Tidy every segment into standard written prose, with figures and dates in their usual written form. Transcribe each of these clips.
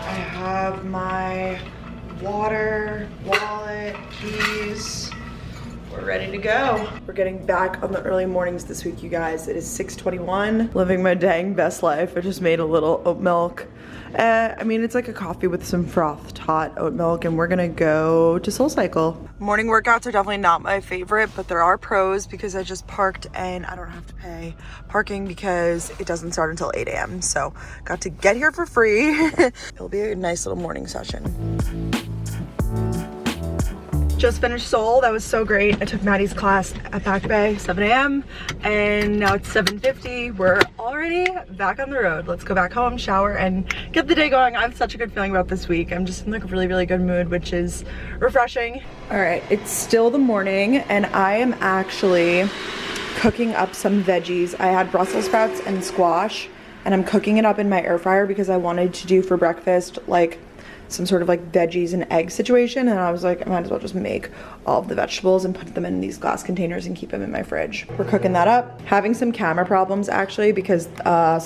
I have my water, wallet, keys. We're ready to go. We're getting back on the early mornings this week, you guys. It is 6:21. Living my dang best life. I just made a little oat milk. I mean, it's like a coffee with some frothed hot oat milk, and we're gonna go to SoulCycle. Morning workouts are definitely not my favorite, but there are pros because I just parked and I don't have to pay parking because it doesn't start until 8 a.m. So got to get here for free. It'll be a nice little morning session. Just finished Soul. That was so great. I took Maddie's class at Back Bay, 7 a.m. and now it's 7:50. We're already back on the road. Let's go back home, shower, and get the day going. I have such a good feeling about this week. I'm just in like a really, really good mood, which is refreshing. All right, it's still the morning and I am actually cooking up some veggies. I had Brussels sprouts and squash and I'm cooking it up in my air fryer because I wanted to do for breakfast like some sort of like veggies and egg situation, and I was like, I might as well just make all of the vegetables and put them in these glass containers and keep them in my fridge. We're cooking that up. Having some camera problems actually because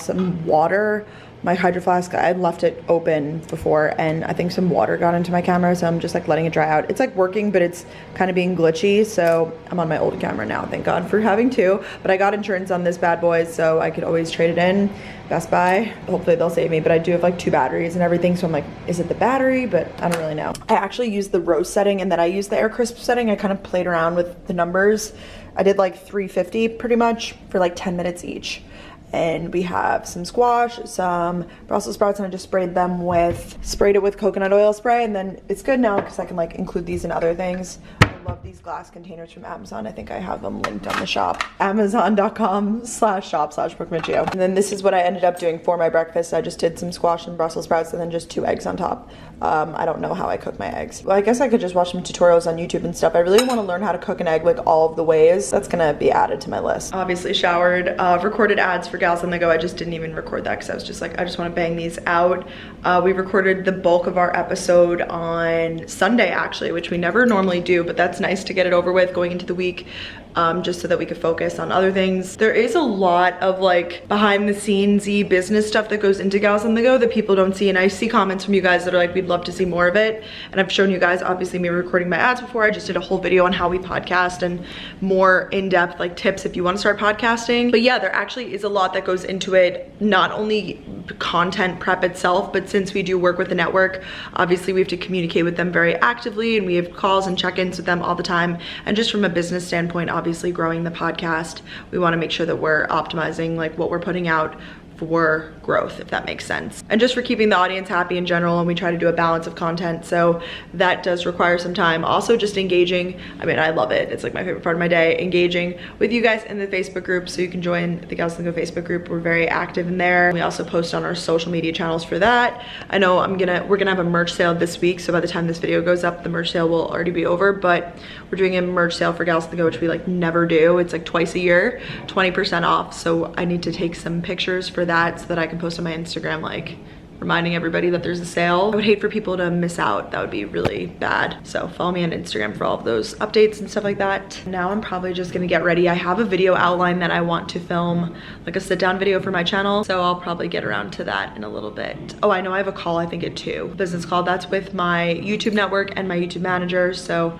some water, my Hydro Flask, I had left it open before and I think some water got into my camera, so I'm just like letting it dry out. It's like working, but it's kind of being glitchy, so I'm on my old camera now, thank God for having two. But I got insurance on this bad boy, so I could always trade it in. Best Buy, hopefully they'll save me, but I do have like 2 batteries and everything, so I'm like, is it the battery? But I don't really know. I actually used the roast setting and then I used the air crisp setting. I kind of played around with the numbers. I did like 350 pretty much for like 10 minutes each. And we have some squash, some Brussels sprouts, and I just sprayed it with coconut oil spray, and then it's good now because I can like include these in other things. I love these glass containers from Amazon. I think I have them linked on the shop. Amazon.com/shop/brookemicciobusiness. And then this is what I ended up doing for my breakfast. I just did some squash and Brussels sprouts and then just 2 eggs on top. I don't know how I cook my eggs. Well, I guess I could just watch some tutorials on YouTube and stuff. I really want to learn how to cook an egg like all of the ways. That's gonna be added to my list. Obviously showered, recorded ads for Gals on the Go. I just didn't even record that because I was just like, I just want to bang these out. We recorded the bulk of our episode on Sunday actually, which we never normally do, but that's nice to get it over with going into the week. Just so that we could focus on other things. There is a lot of like behind the scenes-y business stuff that goes into Gals on the Go that people don't see, and I see comments from you guys that are like, we'd love to see more of it. And I've shown you guys obviously me recording my ads before. I just did a whole video on how we podcast and more in-depth like tips if you want to start podcasting. But yeah, there actually is a lot that goes into it, not only content prep itself, but since we do work with the network, obviously we have to communicate with them very actively and we have calls and check-ins with them all the time. And just from a business standpoint, obviously growing the podcast, we want to make sure that we're optimizing like what we're putting out for growth, if that makes sense, and just for keeping the audience happy in general. And we try to do a balance of content, so that does require some time. Also just engaging, I mean, I love it, it's like my favorite part of my day, engaging with you guys in the Facebook group. So you can join the Gals on the Go Facebook group. We're very active in there. We also post on our social media channels for that. I know we're gonna have a merch sale this week, so by the time this video goes up the merch sale will already be over, but we're doing a merch sale for Gals on the Go, which we like never do. It's like twice a year, 20% off. So I need to take some pictures for that so that I can post on my Instagram, like reminding everybody that there's a sale. I would hate for people to miss out. That would be really bad. So follow me on Instagram for all of those updates and stuff like that. Now I'm probably just gonna get ready. I have a video outline that I want to film, like a sit down video for my channel. So I'll probably get around to that in a little bit. Oh, I know I have a call, I think at 2, business call. That's with my YouTube network and my YouTube manager. So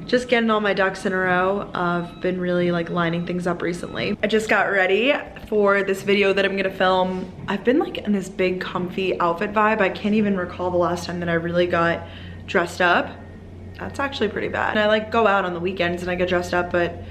just getting all my ducks in a row. I've been really like lining things up recently. I just got ready for this video that I'm gonna film. I've been like in this big comfy outfit vibe. I can't even recall the last time that I really got dressed up. That's actually pretty bad. And I like go out on the weekends and I get dressed up, but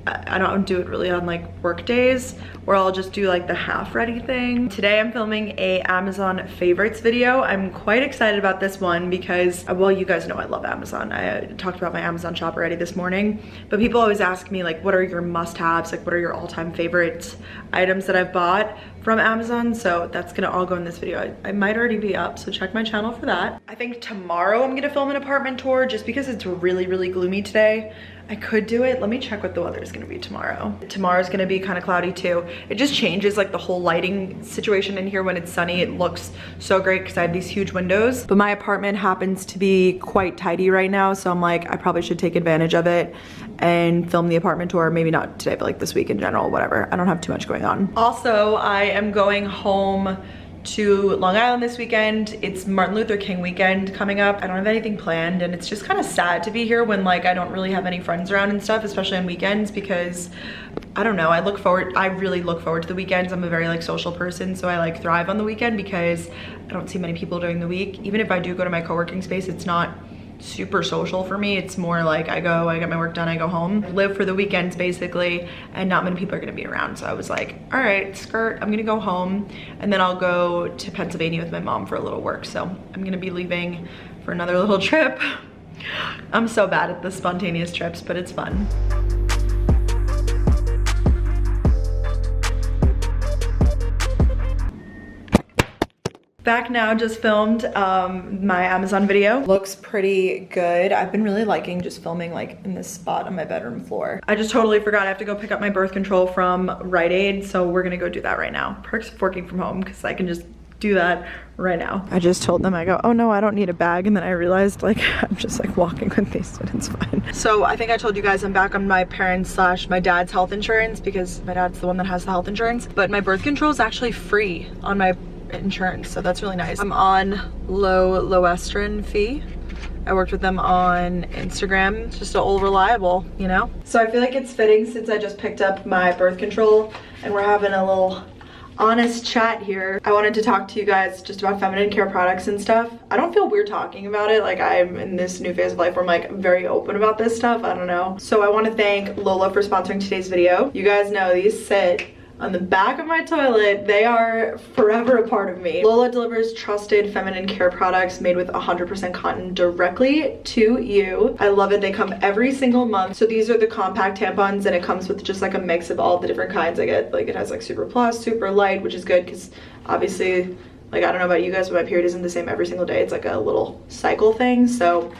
I don't do it really on like work days, or I'll just do like the half ready thing. Today I'm filming a Amazon favorites video. I'm quite excited about this one because, well, you guys know I love Amazon. I talked about my Amazon shop already this morning, but people always ask me like, what are your must-haves? Like what are your all-time favorite items that I've bought from Amazon? So that's gonna all go in this video. I might already be up, so check my channel for that. I think tomorrow I'm gonna film an apartment tour just because it's really, really gloomy today. I could do it. Let me check what the weather is gonna be tomorrow. Tomorrow's gonna be kind of cloudy too. It just changes like the whole lighting situation in here. When it's sunny, it looks so great because I have these huge windows. But my apartment happens to be quite tidy right now, so I'm like, I probably should take advantage of it and film the apartment tour. Maybe not today, but like this week in general, whatever. I don't have too much going on. Also, I am going home to Long Island this weekend. It's Martin Luther King weekend coming up. I don't have anything planned, and it's just kind of sad to be here when like I don't really have any friends around and stuff, especially on weekends, because I don't know, I really look forward to the weekends. I'm a very like social person, so I like thrive on the weekend because I don't see many people during the week. Even if I do go to my co-working space, it's not super social for me. It's more like I go, I get my work done, I go home. I live for the weekends basically, and not many people are gonna be around. So I was like, all right, skirt, I'm gonna go home, and then I'll go to Pennsylvania with my mom for a little work. So I'm gonna be leaving for another little trip. I'm so bad at the spontaneous trips, but it's fun. Back now, just filmed my Amazon video. Looks pretty good. I've been really liking just filming like in this spot on my bedroom floor. I just totally forgot I have to go pick up my birth control from Rite Aid, so we're gonna go do that right now. Perks of working from home because I can just do that right now. I just told them, I go, oh no, I don't need a bag, and then I realized like I'm just like walking with these, and it's fine. So I think I told you guys I'm back on my parents / my dad's health insurance because my dad's the one that has the health insurance, but my birth control is actually free on my insurance, so that's really nice. I'm on low fee. I worked with them on Instagram. It's just all reliable, you know? So I feel like it's fitting since I just picked up my birth control and we're having a little honest chat here. I wanted to talk to you guys just about feminine care products and stuff. I don't feel weird talking about it. Like I'm in this new phase of life where I'm like very open about this stuff. I don't know. So I want to thank Lola for sponsoring today's video. You guys know these sit on the back of my toilet. They are forever a part of me. Lola delivers trusted feminine care products made with 100% cotton directly to you. I love it. They come every single month. So these are the compact tampons, and it comes with just like a mix of all the different kinds I get. Like it has like super plus, super light, which is good because obviously, like I don't know about you guys, but my period isn't the same every single day. It's like a little cycle thing. So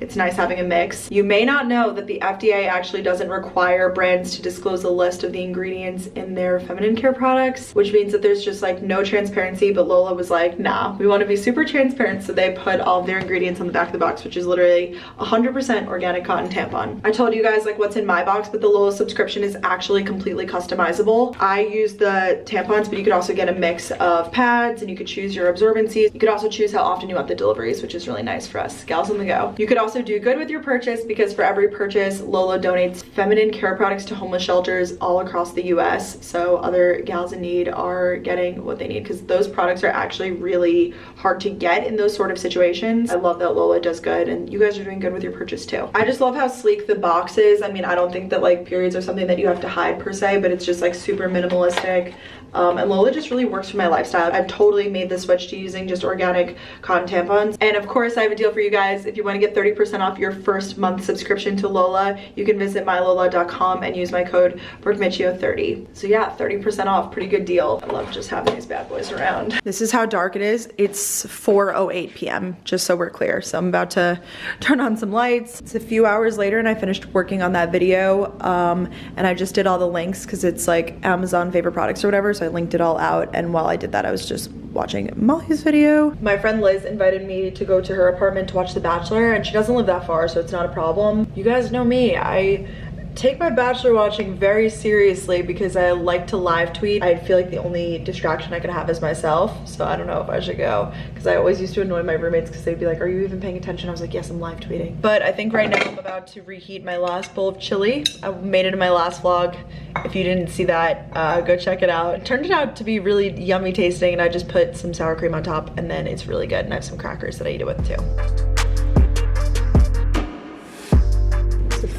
it's nice having a mix. You may not know that the FDA actually doesn't require brands to disclose a list of the ingredients in their feminine care products, which means that there's just like no transparency, but Lola was like, nah, we want to be super transparent, so they put all of their ingredients on the back of the box, which is literally 100% organic cotton tampon. I told you guys like what's in my box, but the Lola subscription is actually completely customizable. I use the tampons, but you could also get a mix of pads, and you could choose your absorbencies. You could also choose how often you want the deliveries, which is really nice for us gals on the go. You could also do good with your purchase because for every purchase, Lola donates feminine care products to homeless shelters all across the US, so other gals in need are getting what they need, because those products are actually really hard to get in those sort of situations. I love that Lola does good, and you guys are doing good with your purchase too. I just love how sleek the box is. I mean, I don't think that like periods are something that you have to hide per se, but it's just like super minimalistic. And Lola just really works for my lifestyle. I've totally made the switch to using just organic cotton tampons. And of course, I have a deal for you guys. If you want to get 30% off your first month subscription to Lola, you can visit mylola.com and use my code brookemicciobusiness30. So yeah, 30% off, pretty good deal. I love just having these bad boys around. This is how dark it is. It's 4:08 p.m., just so we're clear. So I'm about to turn on some lights. It's a few hours later and I finished working on that video. And I just did all the links because it's like Amazon favorite products or whatever. So I linked it all out, and while I did that I was just watching Molly's video. My friend Liz invited me to go to her apartment to watch The Bachelor, and she doesn't live that far, so it's not a problem. You guys know me, I take my Bachelor watching very seriously because I like to live tweet. I feel like the only distraction I could have is myself, so I don't know if I should go, because I always used to annoy my roommates because they'd be like, are you even paying attention? I was like, yes, I'm live tweeting. But I think right now I'm about to reheat my last bowl of chili. I made it in my last vlog. If you didn't see that, go check it out. It turned out to be really yummy tasting, and I just put some sour cream on top, and then it's really good, and I have some crackers that I eat it with too.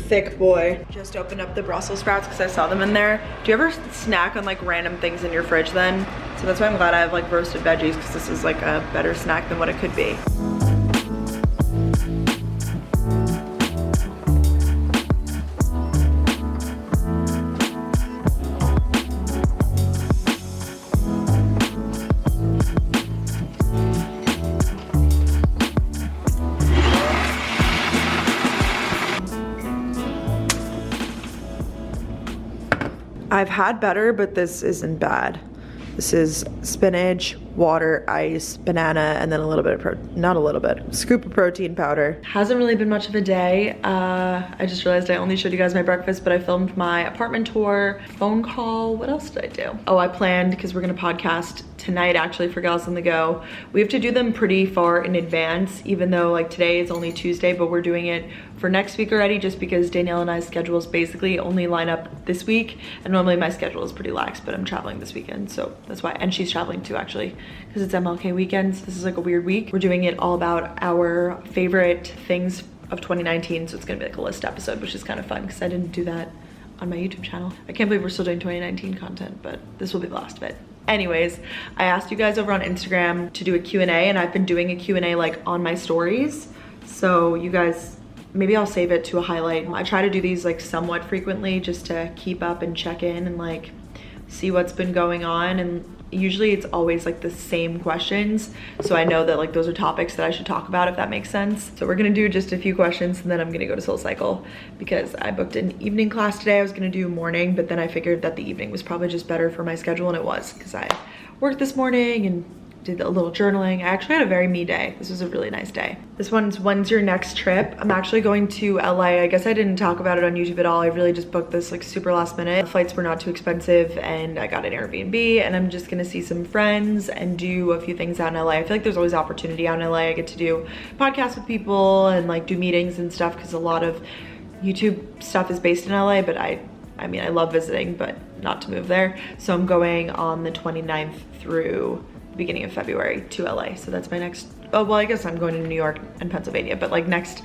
Thick boy. Just opened up the Brussels sprouts because I saw them in there. Do you ever snack on like random things in your fridge then? So that's why I'm glad I have like roasted veggies, because this is like a better snack than what it could be. I've had better, but this isn't bad. This is spinach, water, ice, banana, and then a little bit of not a little bit, scoop of protein powder. Hasn't really been much of a day. I just realized I only showed you guys my breakfast, but I filmed my apartment tour, phone call. What else did I do? Oh, I planned, because we're gonna podcast tonight actually for Gals on the Go. We have to do them pretty far in advance, even though like today is only Tuesday, but we're doing it for next week already, just because Danielle and I's schedules basically only line up this week, and normally my schedule is pretty lax, but I'm traveling this weekend, so that's why. And she's traveling too, actually, because it's MLK weekend. So this is like a weird week. We're doing it all about our favorite things of 2019, so it's gonna be like a list episode, which is kind of fun because I didn't do that on my YouTube channel. I can't believe we're still doing 2019 content, but this will be the last of it. Anyways, I asked you guys over on Instagram to do a Q&A, and I've been doing a Q&A like on my stories. So you guys, maybe I'll save it to a highlight. I try to do these like somewhat frequently just to keep up and check in and like see what's been going on. And usually it's always like the same questions, so I know that like those are topics that I should talk about, if that makes sense. So we're gonna do just a few questions, and then I'm gonna go to SoulCycle because I booked an evening class today. I was gonna do morning, but then I figured that the evening was probably just better for my schedule, and it was, because I worked this morning and did a little journaling. I actually had a very me day. This was a really nice day. This one's, when's your next trip? I'm actually going to LA. I guess I didn't talk about it on YouTube at all. I really just booked this like super last minute. The flights were not too expensive, and I got an Airbnb, and I'm just gonna see some friends and do a few things out in LA. I feel like there's always opportunity out in LA. I get to do podcasts with people and like do meetings and stuff, because a lot of YouTube stuff is based in LA, but I mean, I love visiting, but not to move there. So I'm going on the 29th through beginning of February to LA. So that's my next, oh, well, I guess I'm going to New York and Pennsylvania, but like next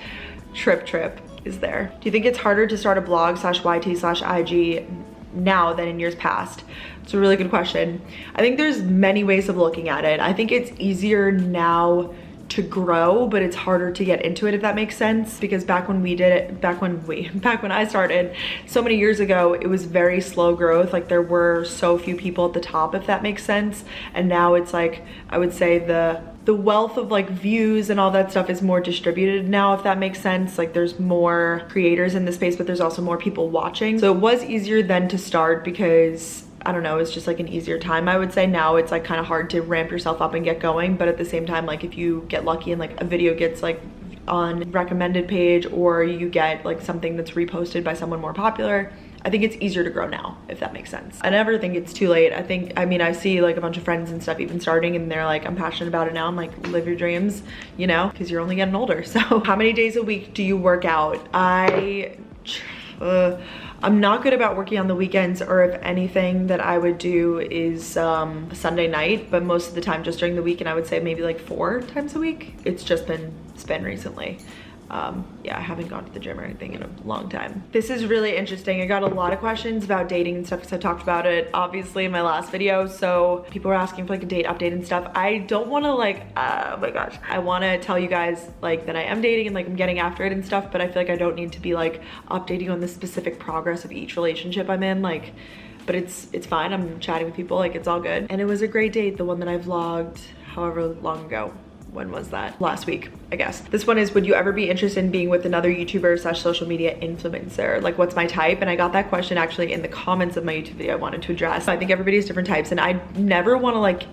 trip is there. Do you think it's harder to start a blog /YT/IG now than in years past? It's a really good question. I think there's many ways of looking at it. I think it's easier now to grow, but it's harder to get into it, if that makes sense, because back when we did it, back when I started so many years ago, it was very slow growth. Like there were so few people at the top, if that makes sense. And now it's like, I would say the wealth of like views and all that stuff is more distributed now, if that makes sense. Like there's more creators in the space, but there's also more people watching. So it was easier then to start, because I don't know, it's just like an easier time. I would say now it's like kind of hard to ramp yourself up and get going, but at the same time, like if you get lucky and like a video gets like on recommended page, or you get like something that's reposted by someone more popular, I think it's easier to grow now, if that makes sense. I never think it's too late. I mean, I see like a bunch of friends and stuff even starting, and they're like, I'm passionate about it now. I'm like, live your dreams, you know, because you're only getting older. So how many days a week do you work out? I'm not good about working on the weekends, or if anything that I would do is Sunday night, but most of the time just during the week, and I would say maybe like 4 times a week. It's just been spent recently. Yeah, I haven't gone to the gym or anything in a long time. This is really interesting. I got a lot of questions about dating and stuff, because I talked about it obviously in my last video. So people were asking for like a date update and stuff. I don't want to like, oh my gosh, I want to tell you guys like that I am dating and like I'm getting after it and stuff, but I feel like I don't need to be like updating on the specific progress of each relationship I'm in. Like, but it's fine. I'm chatting with people, like it's all good. And it was a great date, the one that I vlogged however long ago. When was that? Last week, I guess. This one is, would you ever be interested in being with another YouTuber / social media influencer? Like, what's my type? And I got that question actually in the comments of my YouTube video I wanted to address. I think everybody has different types, and I never want to like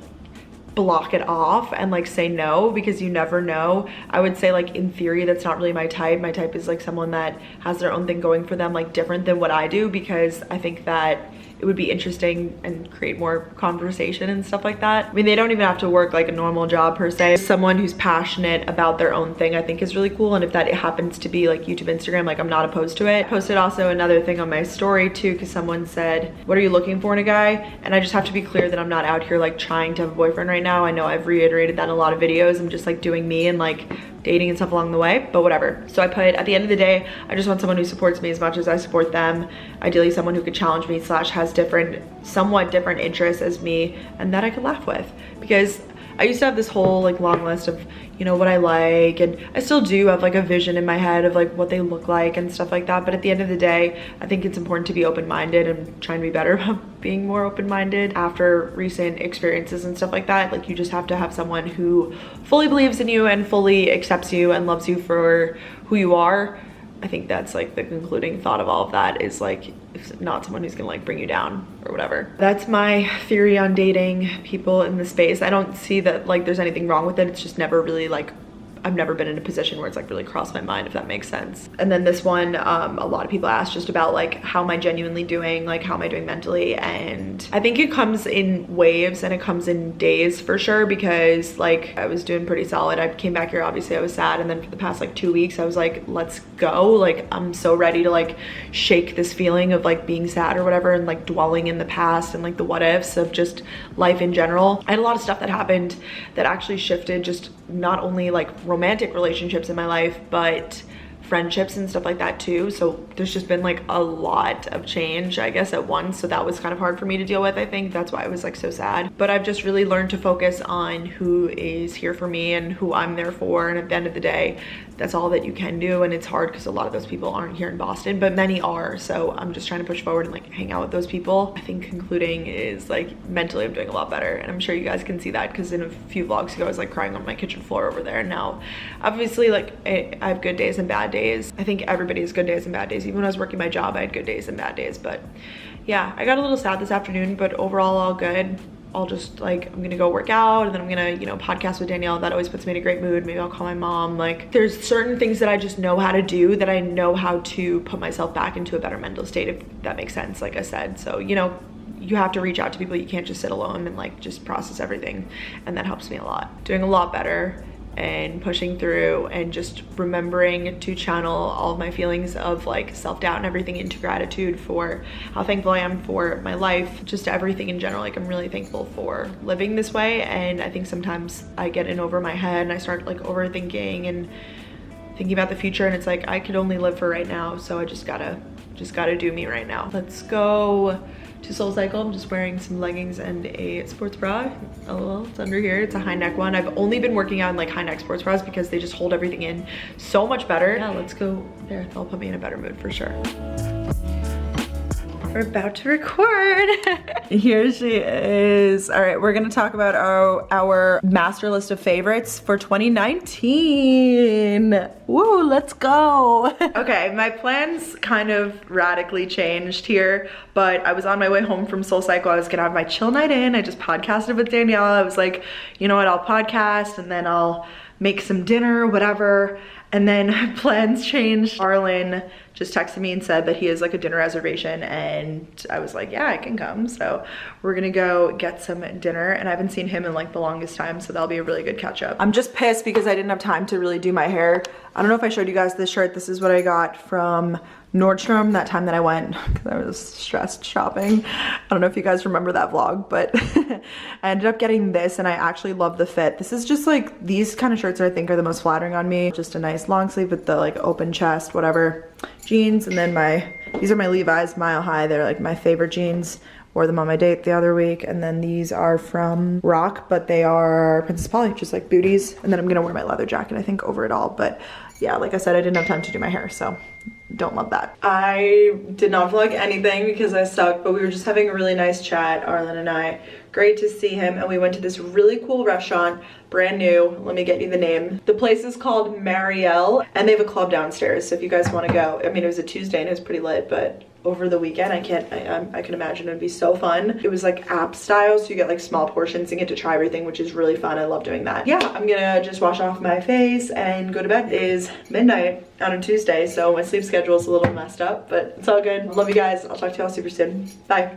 block it off and like say no, because you never know. I would say like in theory that's not really my type. My type is like someone that has their own thing going for them, like different than what I do, because I think that it would be interesting and create more conversation and stuff like that. I mean, they don't even have to work like a normal job per se. Someone who's passionate about their own thing I think is really cool, and if that happens to be like YouTube, Instagram, like I'm not opposed to it. I posted also another thing on my story too, because someone said, what are you looking for in a guy? And I just have to be clear that I'm not out here like trying to have a boyfriend right now. I know I've reiterated that in a lot of videos. I'm just like doing me and like dating and stuff along the way, but whatever. So I put, at the end of the day, I just want someone who supports me as much as I support them. Ideally someone who could challenge me / has somewhat different interests as me, and that I could laugh with, because I used to have this whole like long list of, you know, what I like, and I still do have like a vision in my head of like what they look like and stuff like that. But at the end of the day, I think it's important to be open-minded, and trying to be better about being more open-minded after recent experiences and stuff like that. Like you just have to have someone who fully believes in you and fully accepts you and loves you for who you are, I think that's like the concluding thought of all of that, is like, if not someone who's gonna like bring you down or whatever. That's my theory on dating people in the space. I don't see that like there's anything wrong with it. It's just never really like, I've never been in a position where it's like really crossed my mind, if that makes sense. And then this one, a lot of people ask just about like, how am I genuinely doing? Like, how am I doing mentally? And I think it comes in waves and it comes in days for sure, because like I was doing pretty solid. I came back here, obviously I was sad. And then for the past like 2 weeks, I was like, let's go. Like, I'm so ready to like shake this feeling of like being sad or whatever, and like dwelling in the past and like the what ifs of just life in general. I had a lot of stuff that happened that actually shifted just not only like romantic relationships in my life, but friendships and stuff like that too. So there's just been like a lot of change, I guess, at once. So that was kind of hard for me to deal with. I think that's why I was like so sad. But I've just really learned to focus on who is here for me and who I'm there for. And at the end of the day, that's all that you can do. And it's hard because a lot of those people aren't here in Boston, but many are. So I'm just trying to push forward and like hang out with those people. I think concluding is like, mentally I'm doing a lot better. And I'm sure you guys can see that, because in a few vlogs ago, I was like crying on my kitchen floor over there. And now obviously like I have good days and bad days. I think everybody has good days and bad days. Even when I was working my job, I had good days and bad days. But yeah, I got a little sad this afternoon, but overall all good. I'll just like, I'm gonna go work out, and then I'm gonna, you know, podcast with Danielle. That always puts me in a great mood. Maybe I'll call my mom. Like, there's certain things that I just know how to do, that I know how to put myself back into a better mental state, if that makes sense, like I said. So, you know, you have to reach out to people. You can't just sit alone and like just process everything. And that helps me a lot. Doing a lot better and pushing through, and just remembering to channel all of my feelings of like self-doubt and everything into gratitude for how thankful I am for my life, just everything in general. Like, I'm really thankful for living this way. And I think sometimes I get in over my head and I start like overthinking and thinking about the future, and it's like, I could only live for right now. So I just gotta do me right now. Let's go to SoulCycle. I'm just wearing some leggings and a sports bra. LOL, it's under here. It's a high neck one. I've only been working on like high neck sports bras because they just hold everything in so much better. Yeah, let's go there. That'll put me in a better mood for sure. We're about to record. Here she is. All right, we're gonna talk about our master list of favorites for 2019. Woo, let's go. Okay, my plans kind of radically changed here, but I was on my way home from SoulCycle. I was gonna have my chill night in. I just podcasted with Danielle. I was like, you know what, I'll podcast and then I'll make some dinner, whatever. And then plans changed. Arlen just texted me and said that he has like a dinner reservation, and I was like, yeah, I can come. So we're gonna go get some dinner, and I haven't seen him in like the longest time, so that'll be a really good catch up. I'm just pissed because I didn't have time to really do my hair. I don't know if I showed you guys this shirt. This is what I got from Nordstrom that time that I went because I was stressed shopping. I don't know if you guys remember that vlog, but I ended up getting this, and I actually love the fit. This is just like, these kind of shirts I think are the most flattering on me. Just a nice long sleeve with the like open chest, whatever, jeans. And then these are my Levi's Mile High. They're like my favorite jeans. Wore them on my date the other week. And then these are from Rock, but they are Princess Polly, just like booties. And then I'm gonna wear my leather jacket, I think, over it all. But yeah, like I said, I didn't have time to do my hair, so don't love that. I did not vlog anything because I suck, but we were just having a really nice chat, Arlen and I. Great to see him, and we went to this really cool restaurant, brand new. Let me get you the name. The place is called Marielle, and they have a club downstairs, so if you guys want to go. I mean, it was a Tuesday and it was pretty lit, but over the weekend, I can imagine it would be so fun. It was like app style, so you get like small portions and get to try everything, which is really fun. I love doing that. Yeah, I'm gonna just wash off my face and go to bed. It is midnight on a Tuesday, so my sleep schedule is a little messed up, but it's all good. Love you guys. I'll talk to y'all super soon. Bye.